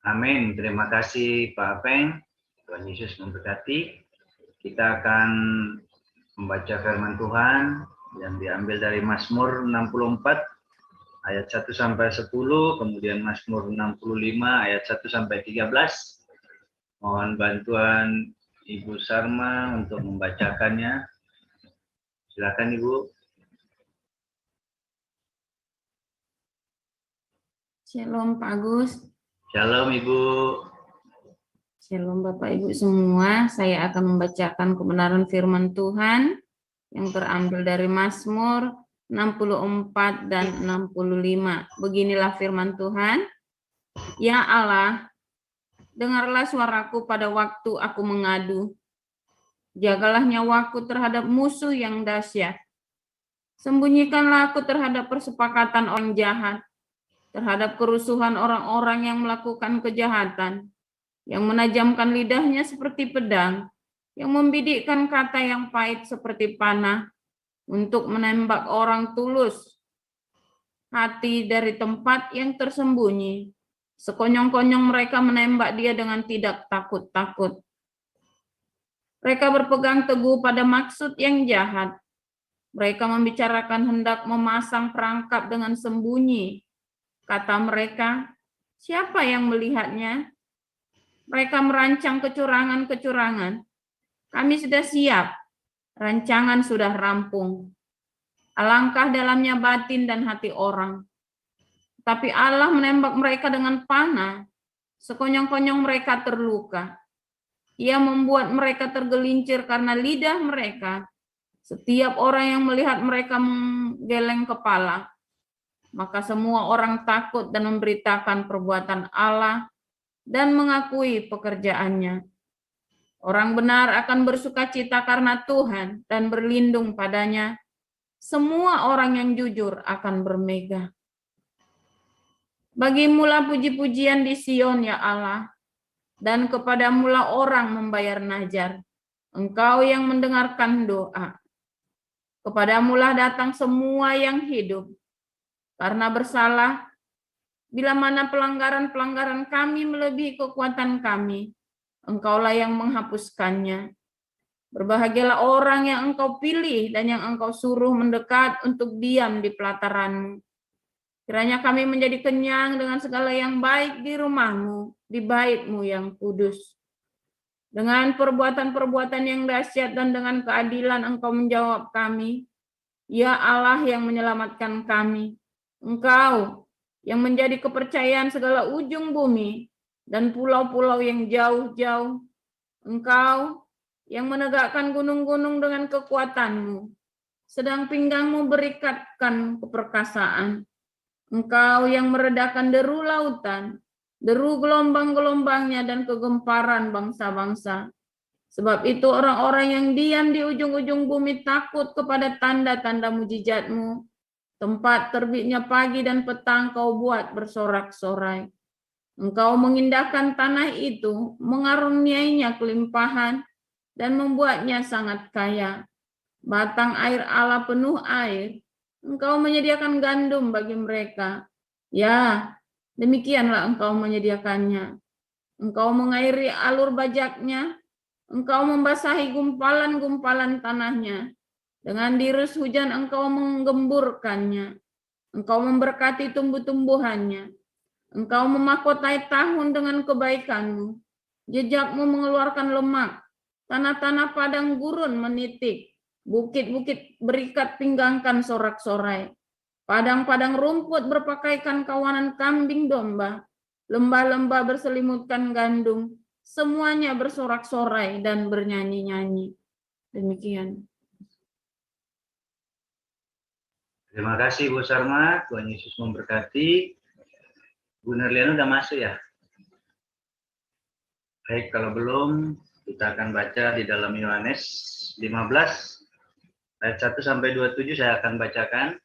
Amin. Terima kasih Pak Apeng. Tuhan Yesus memberkati. Kita akan membaca firman Tuhan yang diambil dari Mazmur 64 ayat 1 sampai 10, kemudian Mazmur 65 ayat 1 sampai 13. Mohon bantuan Ibu Sarma untuk membacakannya. Silakan Ibu. Shalom Pak Agus. Shalom Ibu. Shalom Bapak Ibu semua. Saya akan membacakan kebenaran firman Tuhan yang terambil dari Mazmur 64 dan 65. Beginilah firman Tuhan. Ya Allah, dengarlah suaraku pada waktu aku mengadu. Jagalah nyawaku terhadap musuh yang dahsyat. Sembunyikanlah aku terhadap persepakatan orang jahat, terhadap kerusuhan orang-orang yang melakukan kejahatan, yang menajamkan lidahnya seperti pedang, yang membidikkan kata yang pahit seperti panah, untuk menembak orang tulus hati dari tempat yang tersembunyi. Sekonyong-konyong mereka menembak dia dengan tidak takut-takut. Mereka berpegang teguh pada maksud yang jahat. Mereka membicarakan hendak memasang perangkap dengan sembunyi. Kata mereka, siapa yang melihatnya? Mereka merancang kecurangan-kecurangan. Kami sudah siap, rancangan sudah rampung. Alangkah dalamnya batin dan hati orang. Tapi Allah menembak mereka dengan panah. Sekonyong-konyong mereka terluka. Ia membuat mereka tergelincir karena lidah mereka. Setiap orang yang melihat mereka menggeleng kepala. Maka semua orang takut dan memberitakan perbuatan Allah dan mengakui pekerjaannya. Orang benar akan bersukacita karena Tuhan dan berlindung padanya. Semua orang yang jujur akan bermegah. Bagimulah puji-pujian di Sion, ya Allah, dan kepadamulah orang membayar najar. Engkau yang mendengarkan doa. Kepadamulah datang semua yang hidup. Karena bersalah, bila mana pelanggaran-pelanggaran kami melebihi kekuatan kami, Engkaulah yang menghapuskannya. Berbahagialah orang yang Engkau pilih dan yang Engkau suruh mendekat untuk diam di pelataran-Mu. Kiranya kami menjadi kenyang dengan segala yang baik di rumah-Mu, di bait-Mu yang kudus. Dengan perbuatan-perbuatan yang dahsyat dan dengan keadilan Engkau menjawab kami. Ya Allah yang menyelamatkan kami. Engkau yang menjadi kepercayaan segala ujung bumi dan pulau-pulau yang jauh-jauh. Engkau yang menegakkan gunung-gunung dengan kekuatan-Mu, sedang pinggang-Mu berikatkan keperkasaan. Engkau yang meredakan deru lautan, deru gelombang-gelombangnya dan kegemparan bangsa-bangsa. Sebab itu orang-orang yang diam di ujung-ujung bumi takut kepada tanda-tanda mujizat-Mu. Tempat terbitnya pagi dan petang Kau buat bersorak-sorai. Engkau mengindahkan tanah itu, mengaruniainya kelimpahan, dan membuatnya sangat kaya. Batang air Allah penuh air. Engkau menyediakan gandum bagi mereka. Ya, demikianlah Engkau menyediakannya. Engkau mengairi alur bajaknya. Engkau membasahi gumpalan-gumpalan tanahnya. Dengan dirus hujan Engkau menggemburkannya. Engkau memberkati tumbuh-tumbuhannya. Engkau memahkotai tahun dengan kebaikan-Mu. Jejak-Mu mengeluarkan lemak. Tanah-tanah padang gurun menitik. Bukit-bukit berikat pinggangkan sorak-sorai. Padang-padang rumput berpakaikan kawanan kambing domba. Lembah-lembah berselimutkan gandum. Semuanya bersorak-sorai dan bernyanyi-nyanyi. Demikian. Terima kasih Bu Sarma, Tuhan Yesus memberkati. Bu Nerliana udah masuk ya? Baik, kalau belum, kita akan baca di dalam Yohanes 15, ayat 1 sampai 27 saya akan bacakan.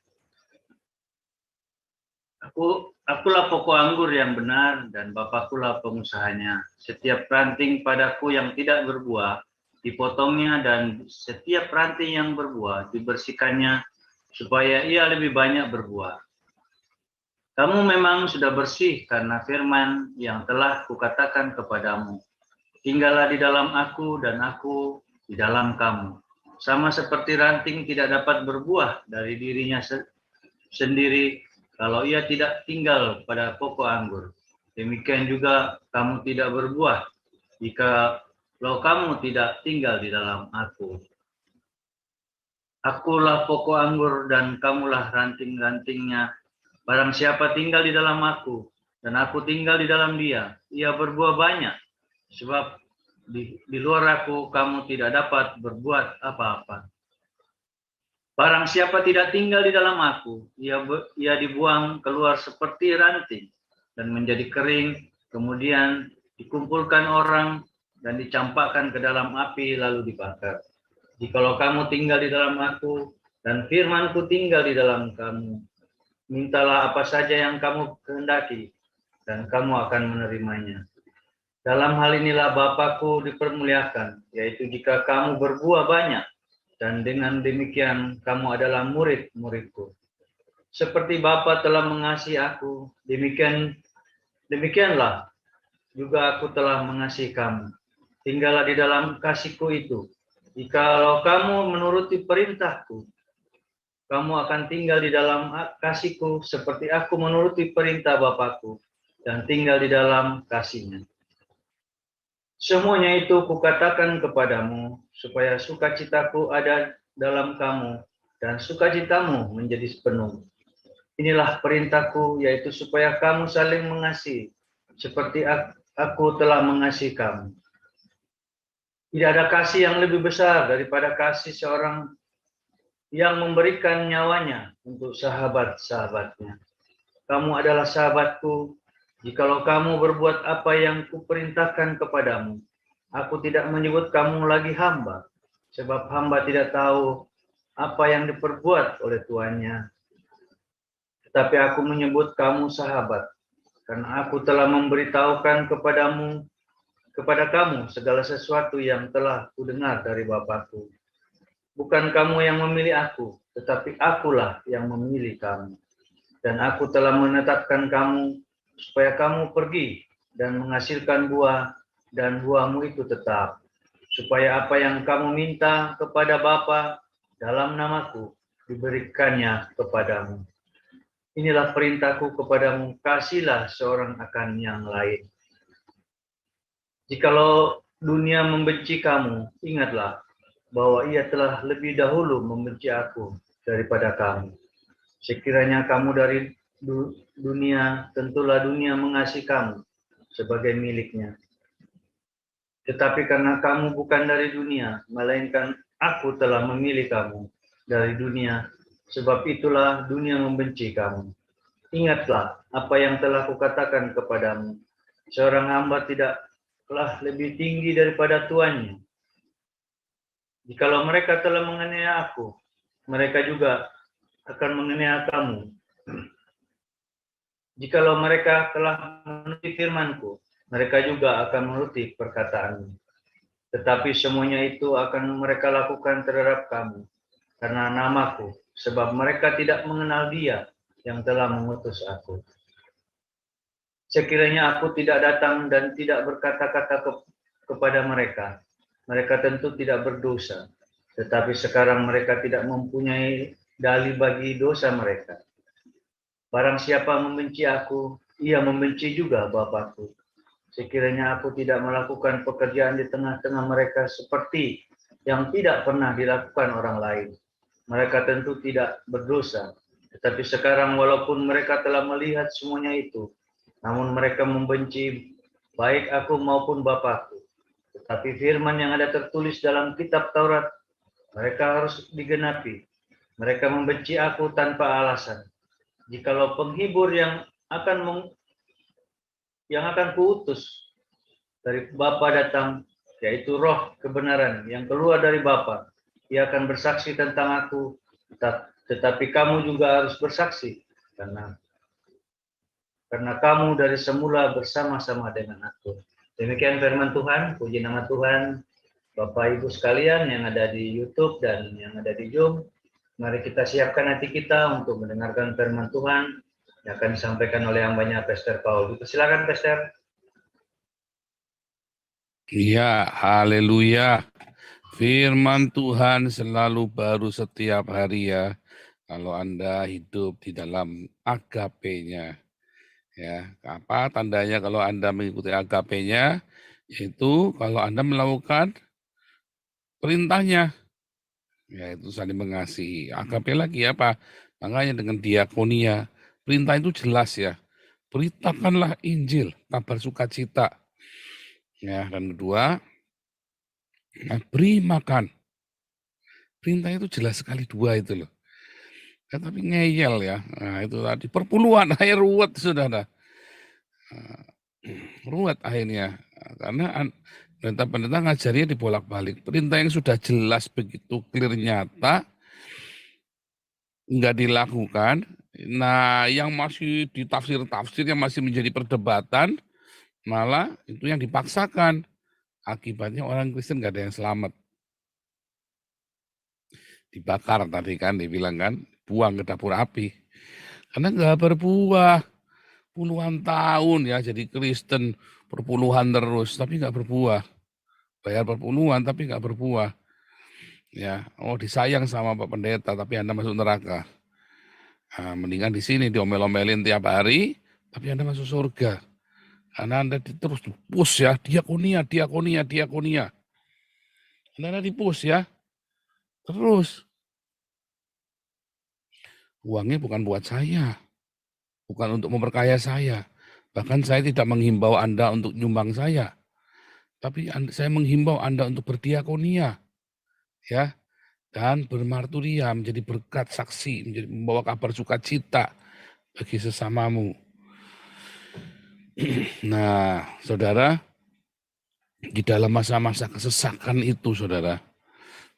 Akulah pokok anggur yang benar dan Bapakkulah pengusahanya. Setiap ranting padaku yang tidak berbuah, dipotongnya, dan setiap ranting yang berbuah, dibersihkannya, supaya ia lebih banyak berbuah. Kamu memang sudah bersih karena firman yang telah kukatakan kepadamu. Tinggallah di dalam aku dan aku di dalam kamu. Sama seperti ranting tidak dapat berbuah dari dirinya sendiri kalau ia tidak tinggal pada pokok anggur. Demikian juga kamu tidak berbuah jika kamu tidak tinggal di dalam aku. Akulah pokok anggur dan kamulah ranting-rantingnya. Barang siapa tinggal di dalam aku dan aku tinggal di dalam dia, ia berbuah banyak. Sebab di luar aku kamu tidak dapat berbuat apa-apa. Barang siapa tidak tinggal di dalam aku, ia dibuang keluar seperti ranting dan menjadi kering, kemudian dikumpulkan orang dan dicampakkan ke dalam api lalu dibakar. Jikalau kamu tinggal di dalam aku dan firman-Ku tinggal di dalam kamu, mintalah apa saja yang kamu kehendaki dan kamu akan menerimanya. Dalam hal inilah Bapa-Ku dipermuliakan, yaitu jika kamu berbuah banyak, dan dengan demikian kamu adalah murid-murid-Ku. Seperti Bapa telah mengasihi aku, demikianlah juga aku telah mengasihi kamu. Tinggallah di dalam kasih-Ku itu. Jikalau kamu menuruti perintah-Ku, kamu akan tinggal di dalam kasih-Ku seperti aku menuruti perintah Bapa-Ku dan tinggal di dalam kasih-Nya. Semuanya itu kukatakan kepadamu, supaya sukacitaku ada dalam kamu, dan sukacitamu menjadi penuh. Inilah perintahku, yaitu supaya kamu saling mengasihi, seperti aku telah mengasihi kamu. Tidak ada kasih yang lebih besar daripada kasih seorang yang memberikan nyawanya untuk sahabat-sahabatnya. Kamu adalah sahabatku, jikalau kamu berbuat apa yang kuperintahkan kepadamu. Aku tidak menyebut kamu lagi hamba, sebab hamba tidak tahu apa yang diperbuat oleh tuannya. Tetapi aku menyebut kamu sahabat, karena aku telah memberitahukan kepada kamu segala sesuatu yang telah kudengar dari Bapa-Ku. Bukan kamu yang memilih aku, tetapi akulah yang memilih kamu. Dan aku telah menetapkan kamu supaya kamu pergi dan menghasilkan buah, dan buahmu itu tetap. Supaya apa yang kamu minta kepada Bapa dalam namaku, diberikannya kepadamu. Inilah perintahku kepadamu, kasihlah seorang akan yang lain. Jikalau dunia membenci kamu, ingatlah bahwa ia telah lebih dahulu membenci aku daripada kamu. Sekiranya kamu dari dunia, tentulah dunia mengasihi kamu sebagai miliknya. Tetapi karena kamu bukan dari dunia, melainkan aku telah memilih kamu dari dunia, sebab itulah dunia membenci kamu. Ingatlah apa yang telah kukatakan kepadamu, seorang hamba tidaklah lebih tinggi daripada tuannya. Jikalau mereka telah menganiaya aku, mereka juga akan menganiaya kamu. Jikalau mereka telah menuruti firman-Ku, mereka juga akan menuruti perkataan-Mu. Tetapi semuanya itu akan mereka lakukan terhadap kamu, karena namaku, sebab mereka tidak mengenal Dia yang telah mengutus aku. Sekiranya aku tidak datang dan tidak berkata-kata kepada mereka, mereka tentu tidak berdosa. Tetapi sekarang mereka tidak mempunyai dalih bagi dosa mereka. Barang siapa membenci aku, ia membenci juga Bapa-Ku. Sekiranya aku tidak melakukan pekerjaan di tengah-tengah mereka seperti yang tidak pernah dilakukan orang lain, mereka tentu tidak berdosa. Tetapi sekarang walaupun mereka telah melihat semuanya itu, namun mereka membenci baik aku maupun Bapa-Ku. Tetapi firman yang ada tertulis dalam kitab Taurat, mereka harus digenapi. Mereka membenci aku tanpa alasan. Jikalau penghibur yang akan kuutus dari Bapa datang, yaitu Roh kebenaran yang keluar dari Bapa, ia akan bersaksi tentang aku. Tetapi kamu juga harus bersaksi, karena kamu dari semula bersama-sama dengan aku. Demikian firman Tuhan, puji nama Tuhan. Bapak Ibu sekalian yang ada di YouTube dan yang ada di Zoom, mari kita siapkan hati kita untuk mendengarkan firman Tuhan. yang akan disampaikan oleh hambanya Pastor Paul. Silakan Pastor. Iya, haleluya. Firman Tuhan selalu baru setiap hari ya. Kalau Anda hidup di dalam agape-nya. Ya, apa tandanya kalau Anda mengikuti agape-nya? Yaitu kalau Anda melakukan perintahnya. Yaitu saling mengasihi. Agape lagi apa? Makanya dengan diakonia. Perintah itu jelas ya. Beritakanlah Injil, kabar sukacita. Ya, dan kedua, beri makan. Perintah itu jelas sekali dua itu loh. Ya, tapi ngeyel ya. Nah, itu tadi perpuluhan akhir ruwet saudara. Ruwet akhirnya. Karena pendeta ngajarnya dibolak-balik. Perintah yang sudah jelas begitu clear nyata nggak dilakukan. Nah, yang masih ditafsir-tafsir yang masih menjadi perdebatan malah itu yang dipaksakan. Akibatnya orang Kristen nggak ada yang selamat. Dibakar tadi kan, dibilang kan, buang ke dapur api. Karena nggak berbuah. Puluhan tahun ya jadi Kristen, perpuluhan terus, tapi nggak berbuah. Bayar perpuluhan tapi nggak berbuah. Ya, oh disayang sama Pak Pendeta, tapi Anda masuk neraka. Nah, mendingan di sini diomel-omelin tiap hari, tapi Anda masuk surga. Karena Anda terus dipus ya, diakonia. Anda dipus ya, terus. Uangnya bukan buat saya, bukan untuk memperkaya saya. Bahkan saya tidak menghimbau Anda untuk nyumbang saya. Tapi saya menghimbau Anda untuk berdiakonia. Ya, dan bermarturia, menjadi berkat saksi, menjadi membawa kabar sukacita bagi sesamamu. Nah, saudara, di dalam masa-masa kesesakan itu, saudara,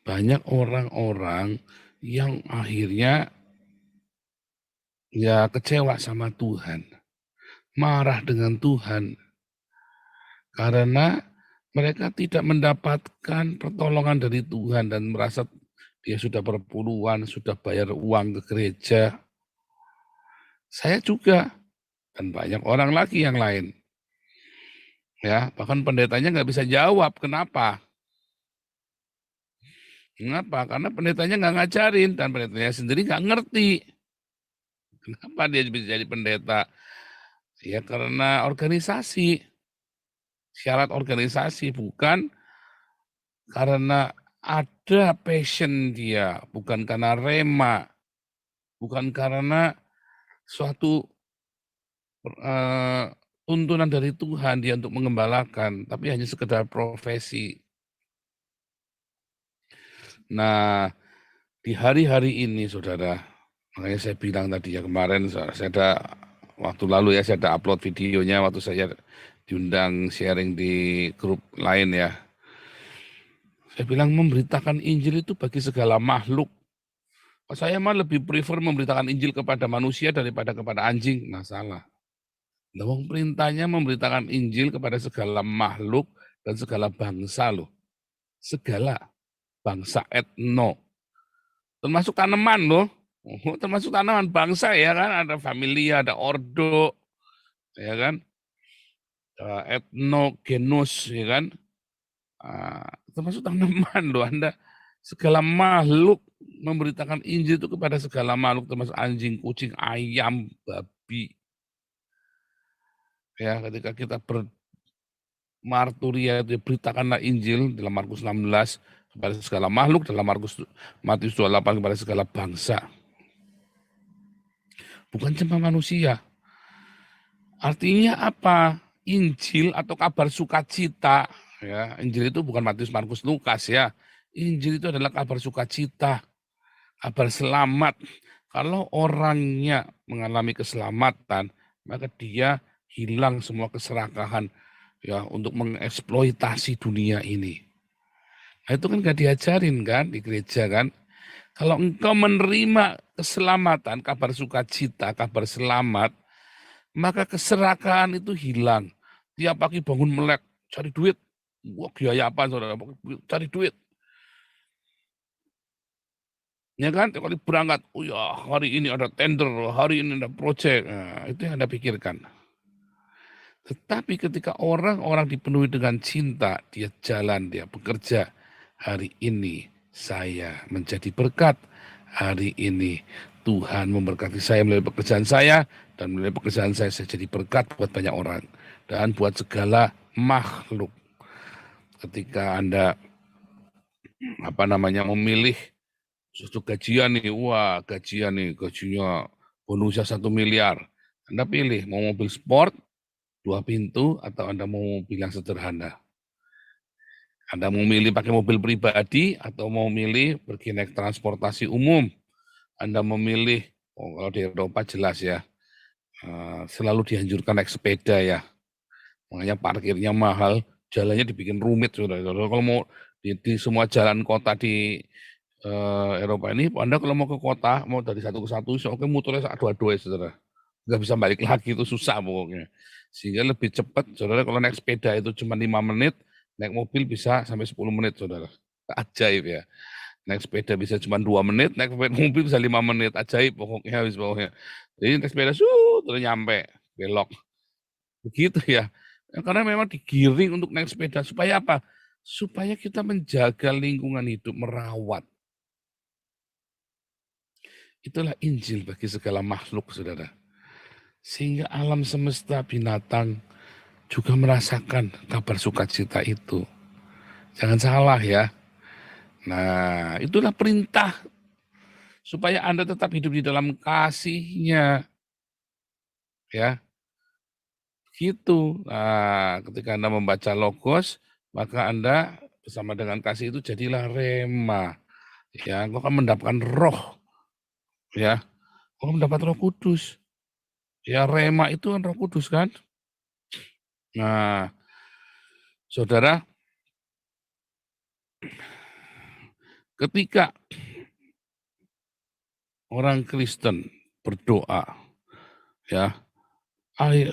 banyak orang-orang yang akhirnya ya kecewa sama Tuhan, marah dengan Tuhan, karena mereka tidak mendapatkan pertolongan dari Tuhan dan merasa dia sudah berpuluhan, sudah bayar uang ke gereja. Saya juga, dan banyak orang lagi yang lain. Ya, bahkan pendetanya nggak bisa jawab, kenapa? Kenapa? Karena pendetanya nggak ngajarin, dan pendetanya sendiri nggak ngerti. Kenapa dia bisa jadi pendeta? Ya karena organisasi. Syarat organisasi, bukan karena ada passion dia, bukan karena rema, bukan karena suatu tuntunan dari Tuhan dia untuk mengembalakan, tapi hanya sekedar profesi. Nah, di hari-hari ini, saudara, makanya saya bilang tadi ya kemarin, saya ada waktu lalu ya, saya ada upload videonya waktu saya diundang sharing di grup lain ya. Saya bilang memberitakan Injil itu bagi segala makhluk. Saya mah lebih prefer memberitakan Injil kepada manusia daripada kepada anjing. Nah, salah. Nah, perintahnya memberitakan Injil kepada segala makhluk dan segala bangsa loh. Segala bangsa etno. Termasuk tanaman loh. Termasuk tanaman bangsa ya kan. Ada familia, ada ordo. Ya kan. Etno, genus ya kan. Termasuk tanaman loh. Anda segala makhluk memberitakan Injil itu kepada segala makhluk. Termasuk anjing, kucing, ayam, babi. Ya, ketika kita bermarturia itu beritakanlah Injil dalam Markus 16 kepada segala makhluk, dalam Matius 28 kepada segala bangsa. Bukan cuma manusia. Artinya apa? Injil atau kabar sukacita, ya. Injil itu bukan Matius, Markus, Lukas ya. Injil itu adalah kabar sukacita, kabar selamat. Kalau orangnya mengalami keselamatan, maka dia hilang semua keserakahan ya untuk mengeksploitasi dunia ini. Nah, itu kan gak diajarin kan di gereja kan. Kalau engkau menerima keselamatan, kabar sukacita, kabar selamat, maka keserakahan itu hilang. Tiap pagi bangun melek, cari duit. Wah, biaya apa saudara? Cari duit. Ya kan, tiap kali berangkat, oh ya hari ini ada tender, hari ini ada project, nah, itu yang Anda pikirkan. Tetapi ketika orang-orang dipenuhi dengan cinta, dia jalan, dia bekerja. Hari ini saya menjadi berkat. Hari ini Tuhan memberkati saya melalui pekerjaan saya, dan melalui pekerjaan saya jadi berkat buat banyak orang dan buat segala makhluk. Ketika Anda memilih suatu gajian nih, wah gajian nih, gajinya bonusnya 1 miliar. Anda pilih mau mobil sport 2 pintu atau Anda mau mobil yang sederhana. Anda mau milih pakai mobil pribadi atau mau milih pergi naik transportasi umum. Anda memilih, kalau di Eropa jelas ya, selalu dianjurkan naik sepeda ya. Makanya parkirnya mahal, jalannya dibikin rumit. Saudara. Kalau mau di semua jalan kota di Eropa ini, Anda kalau mau ke kota, mau dari satu ke satu, oke muternya adu-adu ya saudara. Nggak bisa balik lagi, itu susah pokoknya. Sehingga lebih cepat, saudara kalau naik sepeda itu cuma 5 menit, naik mobil bisa sampai 10 menit, saudara. Ajaib ya. Naik sepeda bisa cuma 2 menit, naik mobil bisa 5 menit. Ajaib pokoknya. Jadi naik sepeda, terus nyampe, belok. Begitu ya. Karena memang digiring untuk naik sepeda. Supaya apa? Supaya kita menjaga lingkungan hidup, merawat. Itulah Injil bagi segala makhluk, saudara. Sehingga alam semesta, binatang juga merasakan kabar sukacita itu. Jangan salah ya. Nah, itulah perintah supaya Anda tetap hidup di dalam kasih-Nya. Ya. Gitu. Nah, ketika Anda membaca Logos, maka Anda bersama dengan kasih itu jadilah rema. Ya, engkau akan mendapatkan roh. Ya. Engkau mendapat Roh Kudus. Ya, rema itu kan Roh Kudus kan? Nah, saudara, ketika orang Kristen berdoa, ya,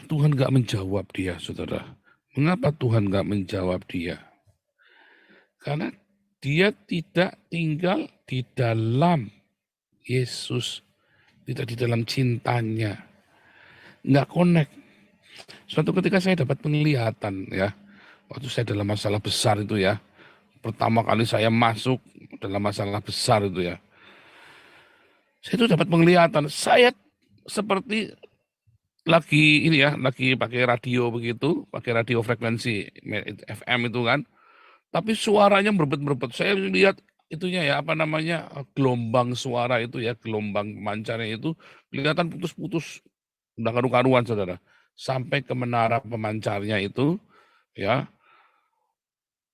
Tuhan nggak menjawab dia, saudara. Mengapa Tuhan nggak menjawab dia? Karena dia tidak tinggal di dalam Yesus, tidak di dalam cintanya, nggak connect. Suatu ketika saya dapat penglihatan ya, waktu saya dalam masalah besar itu ya, pertama kali saya masuk dalam masalah besar itu ya, saya itu dapat penglihatan, saya seperti lagi pakai radio begitu, pakai radio frekuensi FM itu kan, tapi suaranya merebet-merebet. Saya lihat itunya ya, gelombang suara itu ya, gelombang pemancarnya itu kelihatan putus-putus, udah karu-karuan saudara, sampai ke menara pemancarnya itu ya.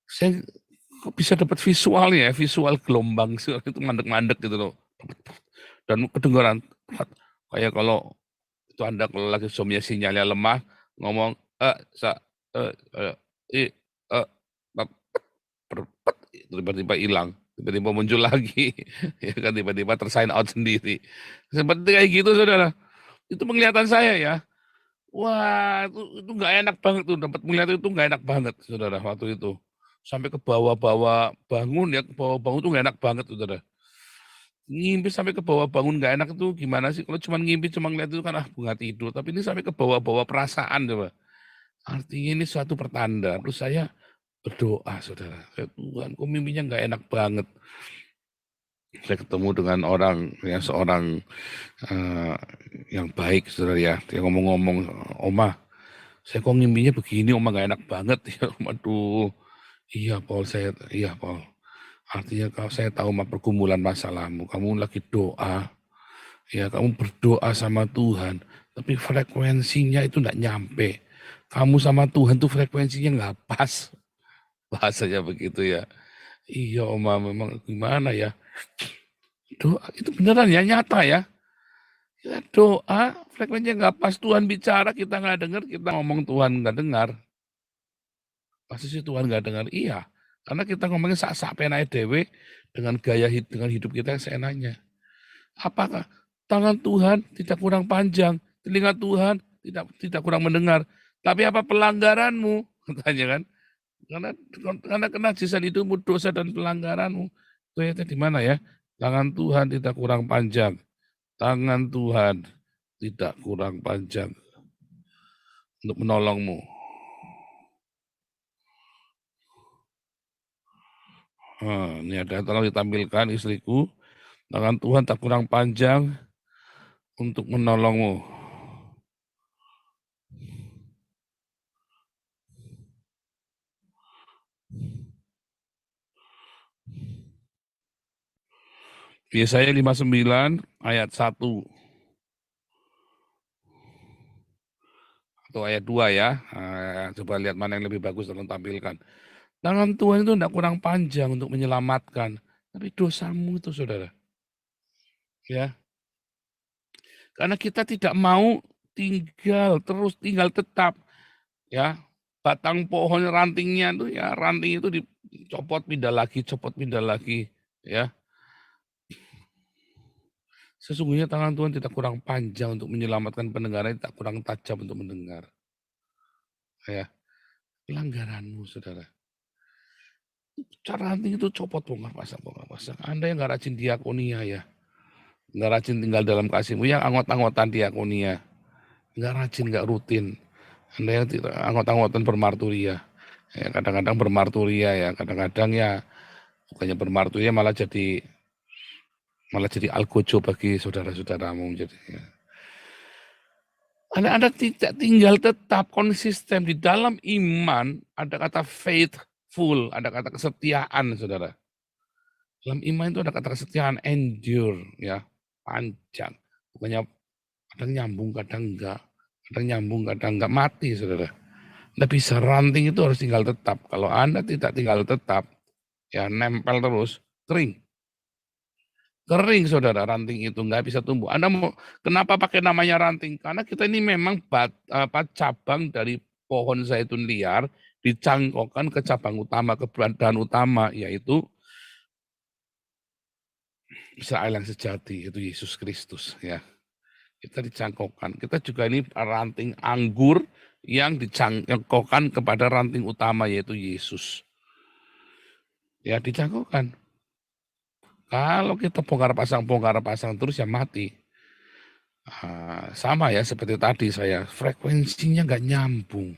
Saya kok bisa dapat visualnya, visual gelombang itu mandek-mandek gitu loh, dan kedengaran kayak kalau itu Anda kalau lagi zoomnya sinyalnya lemah, ngomong tiba-tiba hilang, tiba-tiba muncul lagi, ya kan, tiba-tiba tersign out sendiri. Seperti kayak gitu, saudara. Itu penglihatan saya ya. Wah, itu nggak enak banget tuh, dapat melihat itu nggak enak banget, saudara, waktu itu. Sampai ke bawah-bawah bangun ya, ke bawah bangun tuh nggak enak banget, saudara. Ngimpi sampai ke bawah bangun nggak enak itu gimana sih? Kalau cuma ngimpi, cuma ngeliat itu kan bunga tidur. Tapi ini sampai ke bawah-bawah perasaan coba. Artinya ini suatu pertanda. Terus saya berdoa, saudara. Tuhan, kok mimpinya nggak enak banget. Saya ketemu dengan seorang yang baik, saudara ya. Dia ngomong-ngomong, Oma, saya kok ngimpinya begini, Oma nggak enak banget. Ya, aduh, iya Paul, artinya kalau saya tahu pergumulan masalahmu, kamu lagi doa, ya kamu berdoa sama Tuhan, tapi frekuensinya itu enggak nyampe. Kamu sama Tuhan tuh frekuensinya nggak pas, bahasanya begitu ya. Iya Oma, memang gimana ya? Doa itu beneran ya, nyata ya. Kita doa, frekuensinya nggak pas, Tuhan bicara kita nggak dengar, kita ngomong Tuhan nggak dengar. Pasti sih Tuhan nggak dengar, iya. Karena kita ngomongin sak-sak penai dewe dengan gaya dengan hidup kita yang seenaknya. Apakah tangan Tuhan tidak kurang panjang, telinga Tuhan tidak kurang mendengar, tapi apa pelanggaranmu? Katanya kan? Karena kenajisan hidupmu, dosa dan pelanggaranmu. Itu di mana ya? Tangan Tuhan tidak kurang panjang. Tangan Tuhan tidak kurang panjang untuk menolongmu. Ini ada, tolong ditampilkan istriku. Tangan Tuhan tak kurang panjang untuk menolongmu. Yesaya 59 ayat 1 atau ayat 2 ya. Coba lihat mana yang lebih bagus, tolong tampilkan. Tangan Tuhan itu tidak kurang panjang untuk menyelamatkan, tapi dosamu itu, saudara. Ya, karena kita tidak mau tinggal tetap, ya. Batang pohon rantingnya itu ya, ranting itu dicopot pindah lagi, ya. Sesungguhnya tangan Tuhan tidak kurang panjang untuk menyelamatkan pendengaran, tidak kurang tajam untuk mendengar. Ya, pelanggaranmu, saudara. Cara ranting itu copot, bongkar pasang. Anda yang nggak rajin diakonia ya, nggak rajin tinggal dalam kasihmu, yang anggota-anggotan diakonia, nggak rajin, nggak rutin. Anda yang anggota-anggotan bermarturia, ya, kadang-kadang bermarturia ya, kadang-kadang ya bukannya bermarturia malah jadi algojo bagi saudara-saudaramu. Jadi, ya. Anda tidak tinggal tetap konsisten di dalam iman, ada kata faithful, ada kata kesetiaan, saudara. Dalam iman itu ada kata kesetiaan, endure, ya, panjang. Bukannya kadang nyambung, kadang enggak, mati, saudara. Anda bisa ranting itu harus tinggal tetap. Kalau Anda tidak tinggal tetap, ya nempel terus, kering. Kering, saudara, ranting itu nggak bisa tumbuh. Anda mau, kenapa pakai namanya ranting? Karena kita ini memang cabang dari pohon zaitun liar dicangkokkan ke cabang utama, ke badan utama, yaitu Israel yang sejati, itu Yesus Kristus, ya. Kita dicangkokkan. Kita juga ini ranting anggur yang dicangkokkan kepada ranting utama, yaitu Yesus. Ya, dicangkokkan. Kalau kita bongkar pasang terus ya mati. Sama ya seperti tadi saya, frekuensinya nggak nyambung.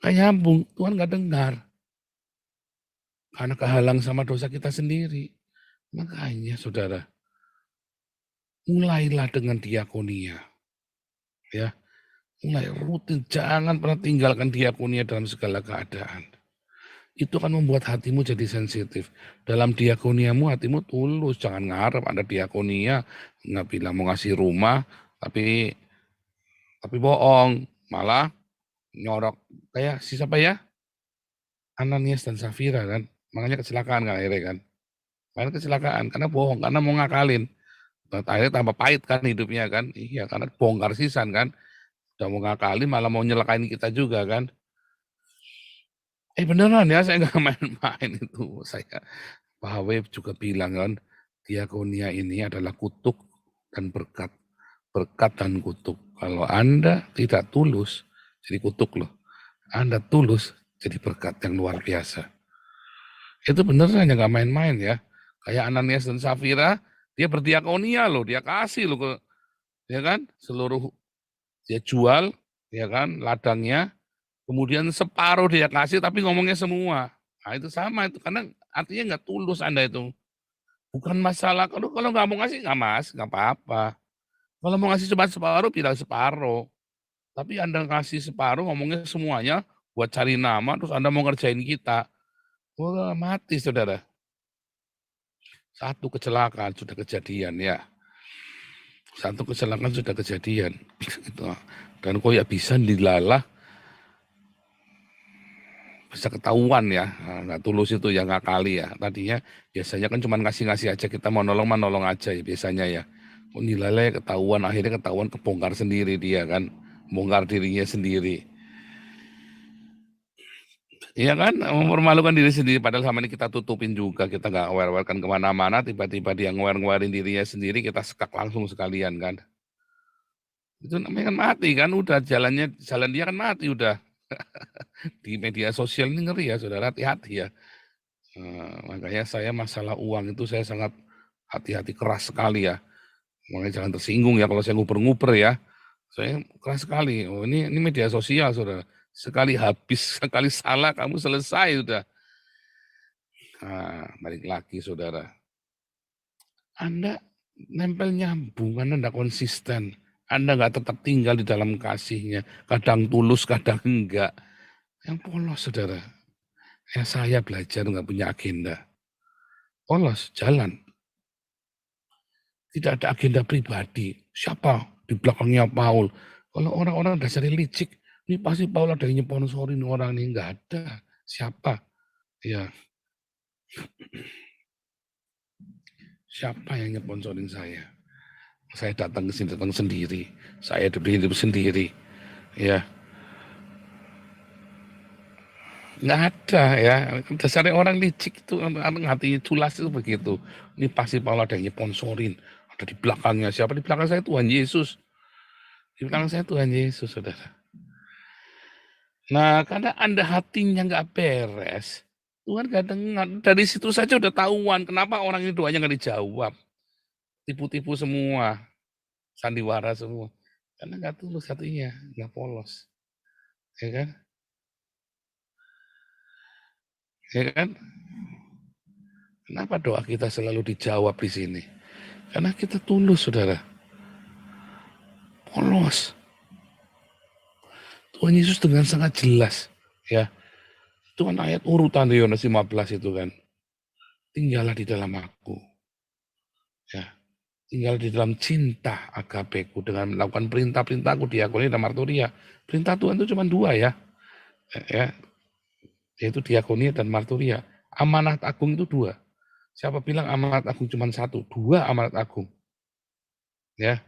Nggak nyambung, Tuhan nggak dengar. Karena kehalang sama dosa kita sendiri. Makanya saudara, mulailah dengan diakonia. Ya, mulai rutin, jangan pernah tinggalkan diakonia dalam segala keadaan. Itu akan membuat hatimu jadi sensitif. Dalam diakoniamu hatimu tulus, jangan ngarep Anda diakonia, nggak bilang mau ngasih rumah, tapi bohong, malah nyorok kayak si siapa ya? Ananias dan Safira kan, makanya kecelakaan kan akhirnya kan. Makanya kecelakaan karena bohong, karena mau ngakalin. Akhirnya tambah pahit kan hidupnya kan. Iya, karena bongkar sisan kan. Udah mau ngakalin malah mau nyelakain kita juga kan. Beneran ya, saya nggak main-main itu. Saya, Pak Hawe juga bilang kan, diakonia ini adalah kutuk dan berkat. Berkat dan kutuk. Kalau Anda tidak tulus, jadi kutuk loh. Anda tulus, jadi berkat yang luar biasa. Itu beneran ya, nggak main-main ya. Kayak Ananias dan Safira, dia berdiakonia loh, dia kasih loh, ya kan, seluruh dia jual, ya kan, ladangnya. Kemudian separuh dia kasih, tapi ngomongnya semua. Nah itu sama, itu karena artinya nggak tulus Anda itu. Bukan masalah, kalau nggak mau ngasih, nggak apa-apa. Kalau mau ngasih cuma separuh, bilang separuh. Tapi Anda ngasih separuh, ngomongnya semuanya, buat cari nama, terus Anda mau ngerjain kita. Wah, mati, saudara. Satu kecelakaan sudah kejadian, ya. Satu kecelakaan sudah kejadian. Dan kok ya bisa dilalah, bisa ketahuan ya, nggak tulus itu ya, nggak kali ya. Tadinya biasanya kan cuma ngasih-ngasih aja, kita mau nolong aja ya biasanya ya. Kok nilai ketahuan, akhirnya ketahuan, kebongkar sendiri dia kan, bongkar dirinya sendiri. Iya kan, mempermalukan diri sendiri, padahal sama ini kita tutupin juga, kita nggak aware-awarekan kemana-mana, tiba-tiba dia ngeluarin dirinya sendiri, kita sekak langsung sekalian kan. Itu namanya kan mati kan, udah jalan dia kan mati udah. Di media sosial ini ngeri ya saudara, hati-hati ya. Makanya saya masalah uang itu saya sangat hati-hati, keras sekali ya. Makanya jangan tersinggung ya kalau saya nguber-nguber ya. Saya keras sekali. Oh, ini media sosial, saudara. Sekali habis, sekali salah, kamu selesai sudah. Nah, balik lagi, saudara. Anda nempel nyambung, Anda tidak konsisten. Anda nggak tetap tinggal di dalam kasihnya. Kadang tulus, kadang enggak. Yang polos, saudara. Saya belajar nggak punya agenda. Polos, jalan. Tidak ada agenda pribadi. Siapa di belakangnya Paul? Kalau orang-orang dasarnya licik, ini pasti Paul ada yang nyponsorin orang ini. Nggak ada. Siapa? Ya. Siapa yang nyponsorin saya? Saya datang ke sini, datang sendiri. Saya hidup sendiri. Ya. Nggak ada ya. Dasarnya orang licik itu, hati culas itu begitu. Ini pasti Paul ada yang nyponsorin. Ada di belakangnya. Siapa di belakang saya? Tuhan Yesus. Di belakang saya Tuhan Yesus, saudara. Nah, karena Anda hatinya nggak beres, Tuhan nggak dengar. Dari situ saja udah tahuan kenapa orang ini doanya nggak dijawab. Tipu-tipu semua, sandiwara semua. Karena nggak tulus hatinya, nggak polos. Ya kan? Ya kan? Kenapa doa kita selalu dijawab di sini? Karena kita tulus, saudara. Polos. Tuhan Yesus dengan sangat jelas, ya. Itu kan ayat urutan di Yohanes 15 itu kan. Tinggallah di dalam aku. Ya. Tinggal di dalam cinta agapeku dengan melakukan perintah-perintahku, diakonia dan marturia. Perintah Tuhan itu cuma 2 ya. Yaitu diakonia dan marturia. Amanat agung itu 2. Siapa bilang amanat agung cuma 1? 2 amanat agung. Ya.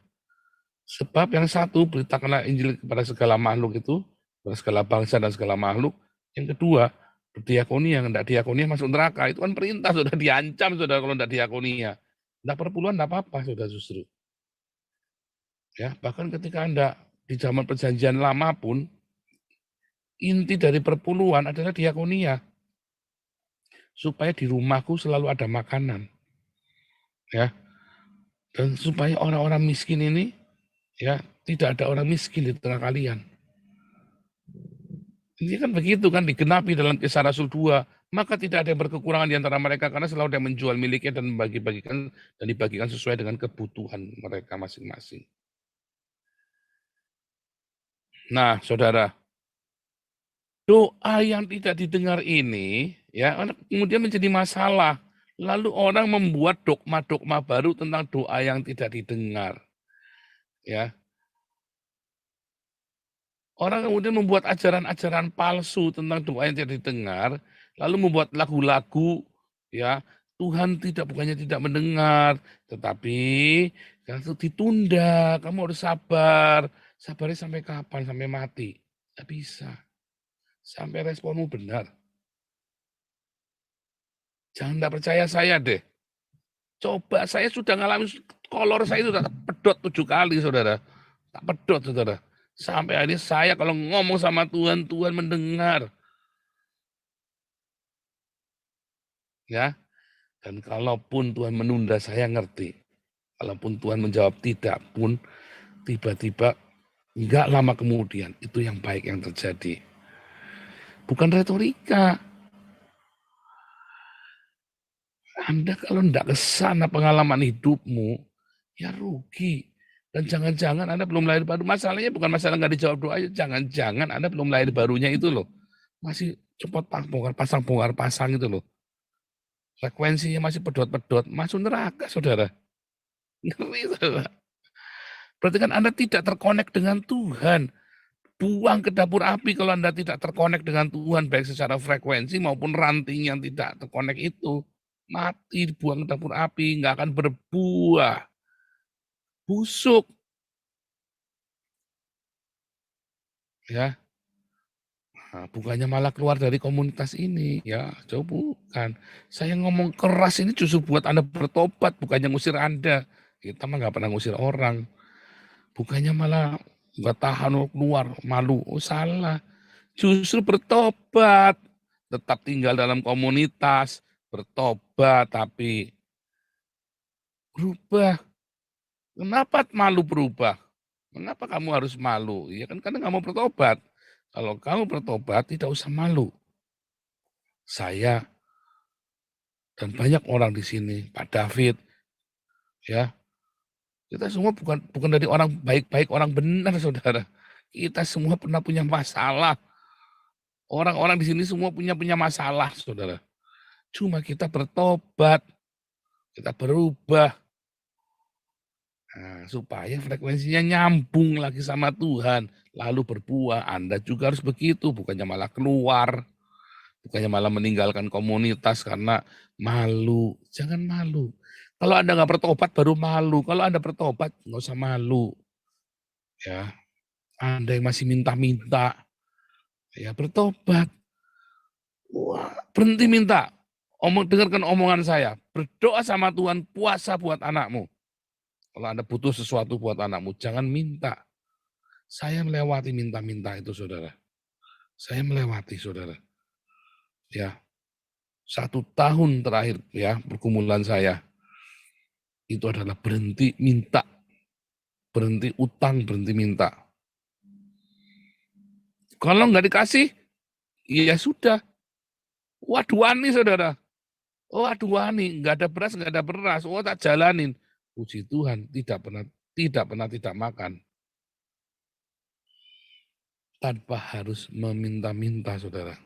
Sebab yang 1, beritakanlah Injil kepada segala makhluk itu, kepada segala bangsa dan segala makhluk. Yang kedua, berdiakonia, yang tidak diakonia masuk neraka. Itu kan perintah, sudah diancam, saudara, kalau tidak diakonia. Tidak perpuluhan, tidak apa-apa, sudah justru. Ya, bahkan ketika Anda di zaman perjanjian lama pun, inti dari perpuluhan adalah diakonia. Supaya di rumahku selalu ada makanan. Ya. Dan supaya orang-orang miskin ini, ya, tidak ada orang miskin di tengah kalian. Ini kan begitu kan, digenapi dalam Kisah Rasul 2. Maka tidak ada yang berkekurangan di antara mereka, karena selalu ada yang menjual miliknya dan membagi-bagikan dan dibagikan sesuai dengan kebutuhan mereka masing-masing. Nah, saudara, doa yang tidak didengar ini, ya, kemudian menjadi masalah. Lalu orang membuat dogma-dogma baru tentang doa yang tidak didengar. Ya. Orang kemudian membuat ajaran-ajaran palsu tentang doa yang tidak didengar, lalu membuat lagu-lagu, ya, Tuhan bukannya tidak mendengar, tetapi itu ditunda, kamu harus sabar. Sabarnya sampai kapan? Sampai mati? Tidak bisa. Sampai responmu benar. Jangan tidak percaya saya deh. Coba, saya sudah ngalamin kolor saya itu tak pedot 7 kali, saudara. Tak pedot, saudara. Sampai hari saya kalau ngomong sama Tuhan, Tuhan mendengar. Ya. Dan kalaupun Tuhan menunda, saya ngerti. Kalaupun Tuhan menjawab tidak pun, tiba-tiba enggak lama kemudian, itu yang baik yang terjadi. Bukan retorika. Anda kalau enggak kesana pengalaman hidupmu, ya rugi. Dan jangan-jangan Anda belum lahir baru. Masalahnya bukan masalah nggak dijawab doa, jangan-jangan Anda belum lahir barunya itu loh. Masih cepat bongkar pasang itu loh. Frekuensinya masih pedot-pedot, masuk neraka, saudara. Ngeri, saudara. Berarti kan Anda tidak terkonek dengan Tuhan. Buang ke dapur api kalau Anda tidak terkonek dengan Tuhan, baik secara frekuensi maupun ranting yang tidak terkonek itu. Mati, dibuang ke dapur api, nggak akan berbuah. Busuk. Ya. Nah, bukannya malah keluar dari komunitas ini, ya, jauh bukan. Saya ngomong keras ini justru buat Anda bertobat, bukannya ngusir Anda. Kita mah nggak pernah ngusir orang. Bukannya malah nggak tahan keluar, malu. Oh, salah. Justru bertobat. Tetap tinggal dalam komunitas, bertobat, tapi Berubah. Kenapa malu berubah? Mengapa kamu harus malu? Ya kan karena kamu bertobat. Kalau kamu bertobat tidak usah malu. Saya dan banyak orang di sini, Pak David, ya, kita semua bukan dari orang baik-baik, orang benar, saudara. Kita semua pernah punya masalah. Orang-orang di sini semua punya masalah, saudara. Cuma kita bertobat, kita berubah, nah, supaya frekuensinya nyambung lagi sama Tuhan, lalu berbuah. Anda juga harus begitu, bukannya malah keluar, bukannya malah meninggalkan komunitas karena malu. Jangan malu. Kalau Anda nggak bertobat baru malu. Kalau Anda bertobat nggak usah malu. Ya, Anda yang masih minta-minta, ya bertobat. Wah, berhenti minta. Dengarkan omongan saya. Berdoa sama Tuhan, puasa buat anakmu. Kalau Anda butuh sesuatu buat anakmu, jangan minta. Saya melewati minta-minta itu, saudara. Saya melewati, saudara. Ya, 1 tahun terakhir ya pergumulan saya itu adalah berhenti minta, berhenti utang, berhenti minta. Kalau nggak dikasih, ya sudah. Waduh wani, saudara. Oh, aduh wani, nggak ada beras. Oh, tak jalanin. Puji Tuhan, tidak pernah tidak makan. Tanpa harus meminta-minta, saudara.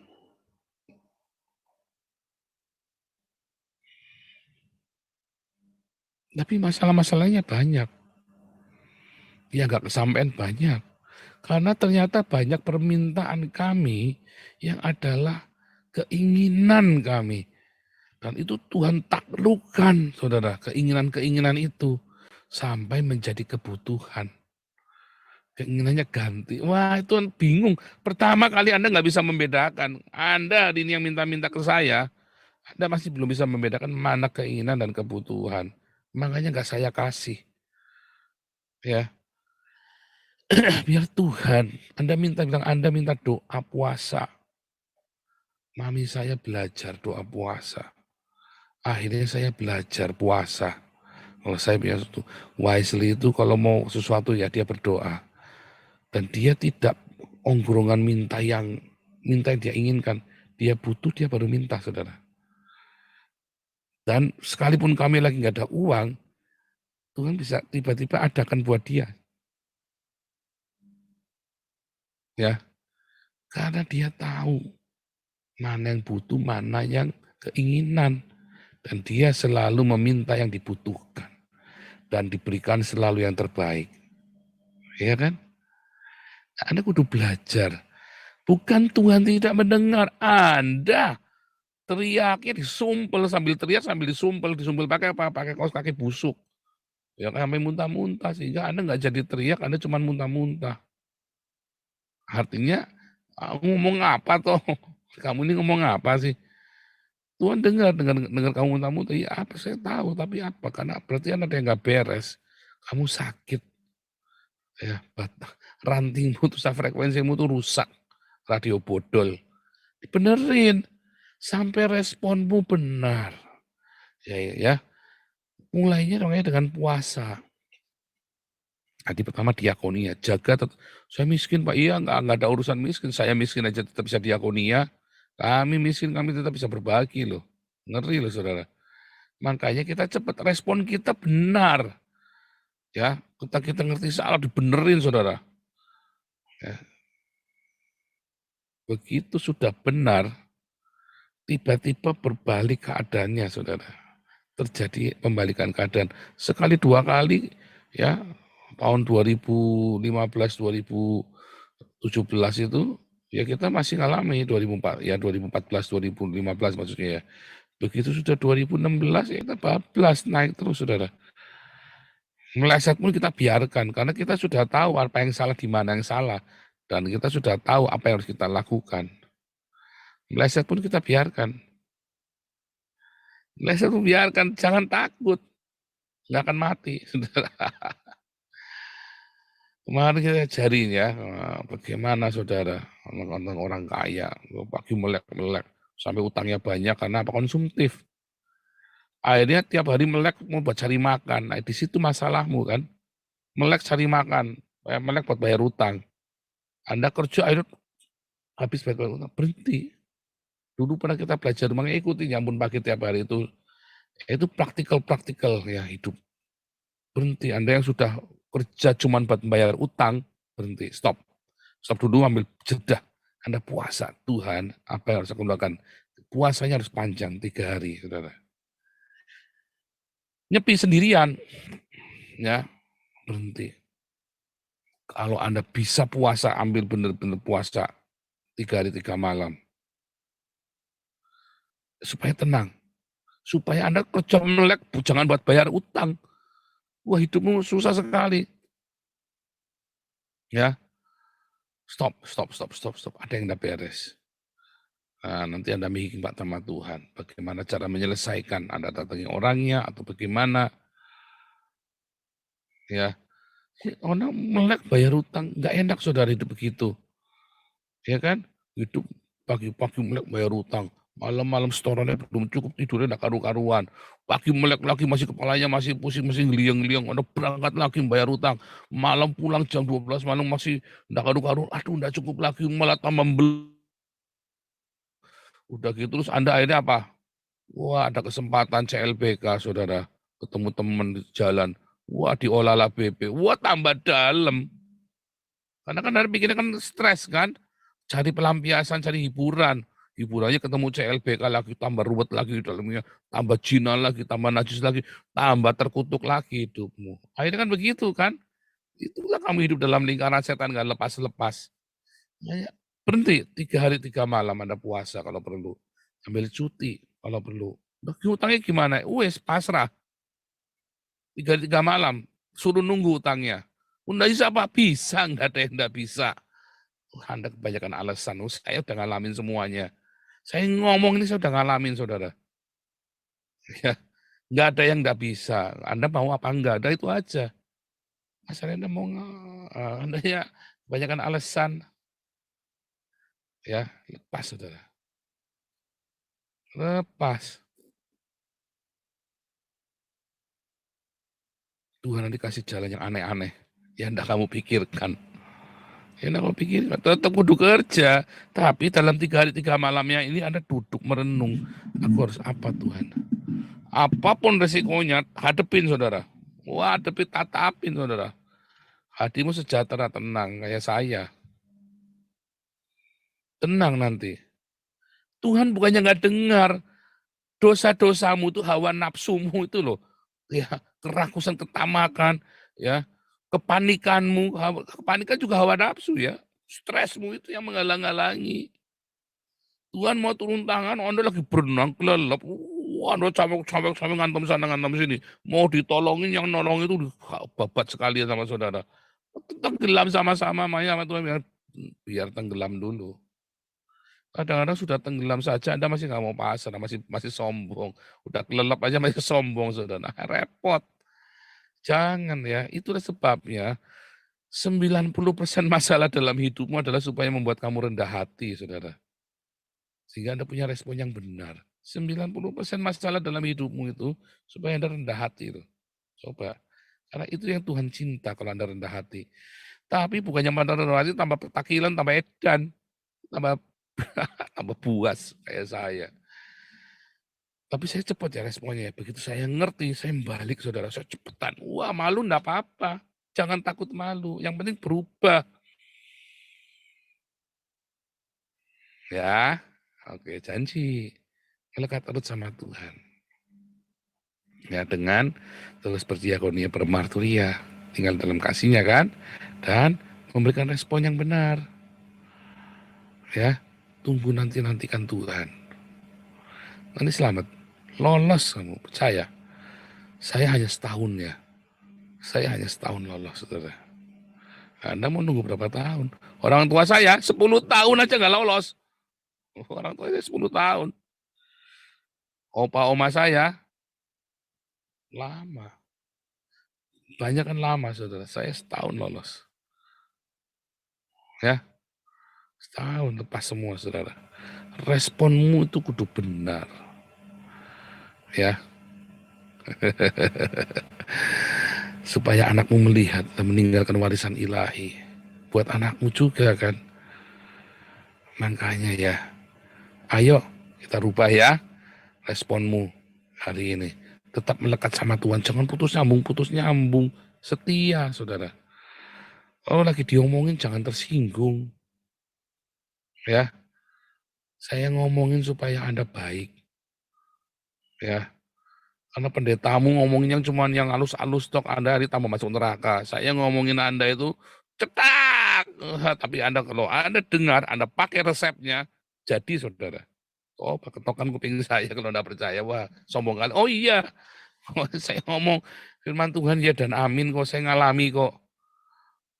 Tapi masalah-masalahnya banyak. Ya nggak kesampaian banyak. Karena ternyata banyak permintaan kami yang adalah keinginan kami. Dan itu Tuhan taklukkan, saudara, keinginan-keinginan itu. Sampai menjadi kebutuhan. Keinginannya ganti. Wah, itu kan bingung. Pertama kali Anda nggak bisa membedakan. Anda ini yang minta-minta ke saya, Anda masih belum bisa membedakan mana keinginan dan kebutuhan. Makanya nggak saya kasih. Ya, biar Tuhan, Anda minta doa puasa. Mami saya belajar doa puasa. Akhirnya saya belajar puasa. Kalau saya biasa itu, wisely itu kalau mau sesuatu ya dia berdoa. Dan dia tidak ongkrongan minta yang dia inginkan. Dia butuh, dia baru minta, saudara. Dan sekalipun kami lagi nggak ada uang, Tuhan bisa tiba-tiba adakan buat dia. Ya, karena dia tahu mana yang butuh, mana yang keinginan. Dan dia selalu meminta yang dibutuhkan. Dan diberikan selalu yang terbaik. Ya kan? Anda kudu belajar. Bukan Tuhan tidak mendengar. Anda teriaknya disumpel sambil teriak sambil disumpel pakai apa? Pakai kaos kaki busuk. Ya sampai muntah-muntah sehingga Anda nggak jadi teriak, Anda cuma muntah-muntah. Artinya ngomong apa toh? Kamu ini ngomong apa sih? Tuhan dengar kamu muntah-muntah. Ya apa saya tahu, tapi apa? Karena berarti ada yang nggak beres. Kamu sakit. Ya, rantingmu tuh frekuensimu tuh rusak. Radio bodol. Dibenerin sampai responmu benar. Ya. Mulainya dengan puasa. Tadi pertama diakonia, jaga. Saya miskin Pak, iya nggak ada urusan miskin. Saya miskin aja tetap bisa diakonia. Kami miskin, kami tetap bisa berbagi loh. Ngeri loh saudara. Makanya kita cepat, respon kita benar. Ya, kita ngerti salah dibenerin saudara. Ya. Begitu sudah benar, tiba-tiba berbalik keadaannya saudara. Terjadi pembalikan keadaan. Sekali 2 kali ya, tahun 2015, 2017 itu ya kita masih ngalami 2014, 2015 maksudnya ya. Begitu sudah 2016 ya kita bablas naik terus saudara. Meleset pun kita biarkan karena kita sudah tahu apa yang salah, di mana yang salah, dan kita sudah tahu apa yang harus kita lakukan. Meleset pun kita biarkan. Meleset pun biarkan, jangan takut. Nggak akan mati, saudara. Kemarin kita ajarin ya, bagaimana saudara, orang kaya, pagi melek-melek, sampai utangnya banyak karena apa? Konsumtif. Akhirnya tiap hari melek mau buat cari makan. Nah, di situ masalahmu kan. Melek cari makan, melek buat bayar utang. Anda kerja akhirnya habis bayar utang, berhenti. Dulu pernah kita belajar, makanya ikuti Nyambun Pagi tiap hari itu praktikal ya hidup. Berhenti. Anda yang sudah kerja cuma buat bayar utang, berhenti, stop. Stop dulu, ambil jeda. Anda puasa, Tuhan, apa yang harus aku lakukan? Puasanya harus panjang, 3 hari, saudara. Nyepi sendirian, ya, berhenti. Kalau Anda bisa puasa, ambil benar-benar puasa 3 hari 3 malam. Supaya tenang. Supaya Anda kerja melek, jangan buat bayar utang. Wah, hidupmu susah sekali. Ya, stop. Ada yang tidak beres. Nah, nanti Anda mikir Pak sama Tuhan. Bagaimana cara menyelesaikan? Anda datangi orangnya atau bagaimana? Ya, orang melek bayar utang, nggak enak saudara hidup begitu. Ya kan? Hidup pagi-pagi melek bayar utang. Malam-malam setorannya belum cukup, tidurnya nggak karu-karuan. Pagi melek lagi, masih kepalanya masih pusing, masih ngeliang-ngeliang. Anda berangkat lagi bayar utang. Malam pulang jam 12 malam masih nggak karu-karuan. Aduh, nggak cukup lagi, malah tambah udah gitu terus Anda akhirnya apa? Wah, ada kesempatan CLBK, saudara. Ketemu teman di jalan. Wah, diolah BP. Wah, tambah dalam. Karena kan Anda pikirnya kan stres kan? Cari pelampiasan, cari hiburan. Hiburannya ketemu CLBK lagi, tambah ruwet lagi di dalamnya, tambah zina lagi, tambah najis lagi, tambah terkutuk lagi hidupmu. Akhirnya kan begitu kan? Itulah kamu hidup dalam lingkaran setan, gak lepas-lepas. Ya, berhenti, 3 hari 3 malam Anda puasa kalau perlu. Ambil cuti kalau perlu. Bagi utangnya gimana? Wes, pasrah. 3 hari 3 malam, suruh nunggu utangnya. Nggak bisa apa? Bisa, nggak ada yang nggak bisa. Anda kebanyakan alasan. Saya udah ngalamin semuanya. Saya ngomong ini saya udah ngalamin, saudara. Ya, nggak ada yang nggak bisa. Anda mau apa enggak? Ada itu aja. Masalahnya Anda mau Anda ya kebanyakan alasan. Ya, lepas, saudara. Lepas. Tuhan nanti kasih jalan yang aneh-aneh. Yang enggak kamu pikirkan. Ya enggak kamu pikirkan. Tetap kudu kerja. Tapi dalam 3 hari 3 malamnya ini Anda duduk merenung. Aku harus apa Tuhan? Apapun resikonya, hadepin saudara. Wah, hadepin, tatapin saudara. Hatimu sejahtera, tenang, kayak saya. Tenang nanti. Tuhan bukannya nggak dengar. Dosa-dosamu itu, hawa nafsumu itu loh. Ya, kerakusan, ketamakan, ya, kepanikanmu. Kepanikan juga hawa nafsu ya. Stresmu itu yang menghalang-halangi. Tuhan mau turun tangan, Anda lagi berenang, kelelep. Anda capek ngantem sana, ngantem sini. Mau ditolongin, yang nolong itu babat sekali sama saudara. Tenggelam sama-sama, Maya sama Tuhan, biar tenggelam dulu. Kadang-kadang sudah tenggelam saja, Anda masih nggak mau pasrah, masih sombong. Udah kelelep aja masih sombong, saudara. Repot. Jangan ya, itulah sebabnya 90% masalah dalam hidupmu adalah supaya membuat kamu rendah hati, saudara. Sehingga Anda punya respon yang benar. 90% masalah dalam hidupmu itu supaya Anda rendah hati. Loh. Coba. Karena itu yang Tuhan cinta kalau Anda rendah hati. Tapi bukannya Anda rendah hati tambah petakilan, tambah edan, tambah tambah buas kayak saya. Tapi saya cepat ya responnya. Begitu saya ngerti, saya balik saudara, saya cepetan. Wah, malu enggak apa-apa. Jangan takut malu. Yang penting berubah. Ya, oke, janji. Melekat urut sama Tuhan. Ya, dengan terus berdiakonia bermarturia. Tinggal dalam kasihnya kan. Dan memberikan respon yang benar. Ya, tunggu nantikan Tuhan. Nanti selamat. Lolos kamu, percaya. Saya hanya setahun ya. Saya hanya setahun lolos, saudara. Anda mau nunggu berapa tahun? Orang tua saya 10 tahun aja nggak lolos. Orang tua saya 10 tahun. Opa oma saya lama. Banyak kan lama, saudara. Saya setahun lolos. Ya, setahun lepas semua, saudara. Responmu itu kudu benar. Ya, Supaya anakmu melihat dan meninggalkan warisan ilahi. Buat anakmu juga kan. Makanya ya, ayo kita rubah ya responmu hari ini. Tetap melekat sama Tuhan, jangan putus nyambung. Setia, saudara. Kalau lagi diomongin jangan tersinggung. Ya, saya ngomongin supaya Anda baik. Ya, karena pendetamu ngomongin yang cuman yang halus-halus tok, Anda hari tambah masuk neraka. Saya ngomongin Anda itu cetak. Tapi Anda kalau Anda dengar, Anda pakai resepnya, jadi saudara. Oh, ketokan kuping saya kalau Anda percaya. Wah, sombong kali. Oh iya, saya ngomong firman Tuhan ya dan amin kok, saya ngalami kok.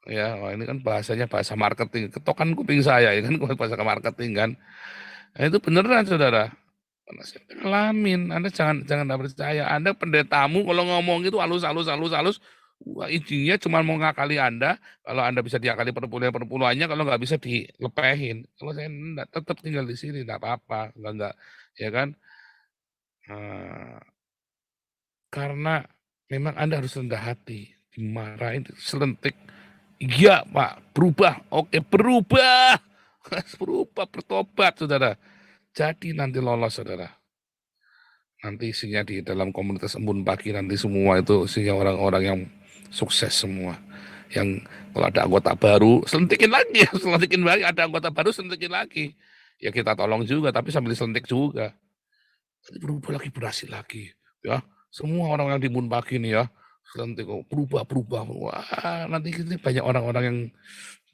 Ya, ini kan bahasanya bahasa marketing. Ketokan kuping saya, ya kan bahasa marketing kan. Nah, itu beneran saudara. Karena saya ngalamin, Anda jangan tidak percaya. Anda pendetamu kalau ngomong itu halus. Wah, intinya cuma mau ngakali Anda. Kalau Anda bisa diakali perpuluhannya, kalau nggak bisa dilepehin. Kalau saya enggak, tetap tinggal di sini, enggak apa-apa. Enggak, ya kan? Karena memang Anda harus rendah hati. Dimarahin, selentik. Iya Pak, berubah. Oke, berubah. Berubah, bertobat saudara. Jadi nanti lolos saudara. Nanti isinya di dalam komunitas Embun Pagi nanti semua itu isinya orang-orang yang sukses semua. Yang kalau ada anggota baru, selentikin lagi ya, selentikin lagi. Ada anggota baru, selentikin lagi. Ya kita tolong juga, tapi sambil selentik juga. Nanti berubah lagi, berhasil lagi. Ya, semua orang yang di Embun Pagi nih ya, selentik berubah. Wah, nanti ini banyak orang-orang yang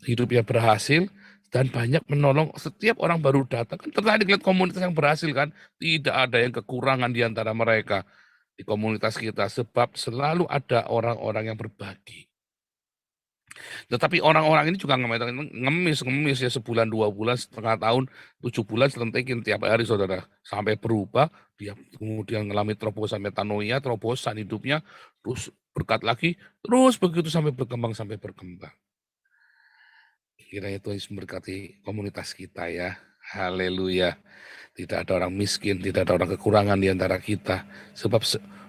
hidupnya berhasil, dan banyak menolong setiap orang baru datang. Kan tertarik lihat komunitas yang berhasil kan. Tidak ada yang kekurangan di antara mereka di komunitas kita. Sebab selalu ada orang-orang yang berbagi. Tetapi orang-orang ini juga ngemis ya sebulan, 2 bulan, setengah tahun, 7 bulan selentikin tiap hari saudara. Sampai berubah, dia kemudian mengalami terobosan metanoia, terobosan hidupnya, terus berkat lagi, terus begitu sampai berkembang. Kiranya Tuhan Yesus memberkati komunitas kita ya. Haleluya. Tidak ada orang miskin, tidak ada orang kekurangan di antara kita. Sebab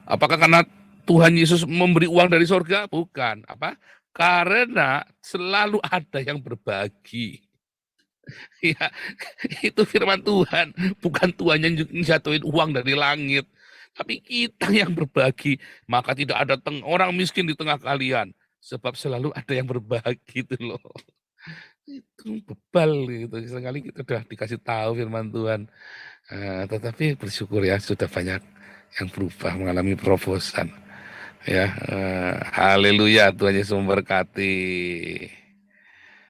apakah karena Tuhan Yesus memberi uang dari surga? Bukan. Apa? Karena selalu ada yang berbagi. Ya, itu firman Tuhan. Bukan Tuhan yang jatuhin uang dari langit. Tapi kita yang berbagi. Maka tidak ada orang miskin di tengah kalian. Sebab selalu ada yang berbagi itu loh. Itu bebal gitu. Sekali kita sudah dikasih tahu firman Tuhan. Tetapi bersyukur ya sudah banyak yang berubah mengalami terobosan. Ya, haleluya, Tuhan Yesus memberkati.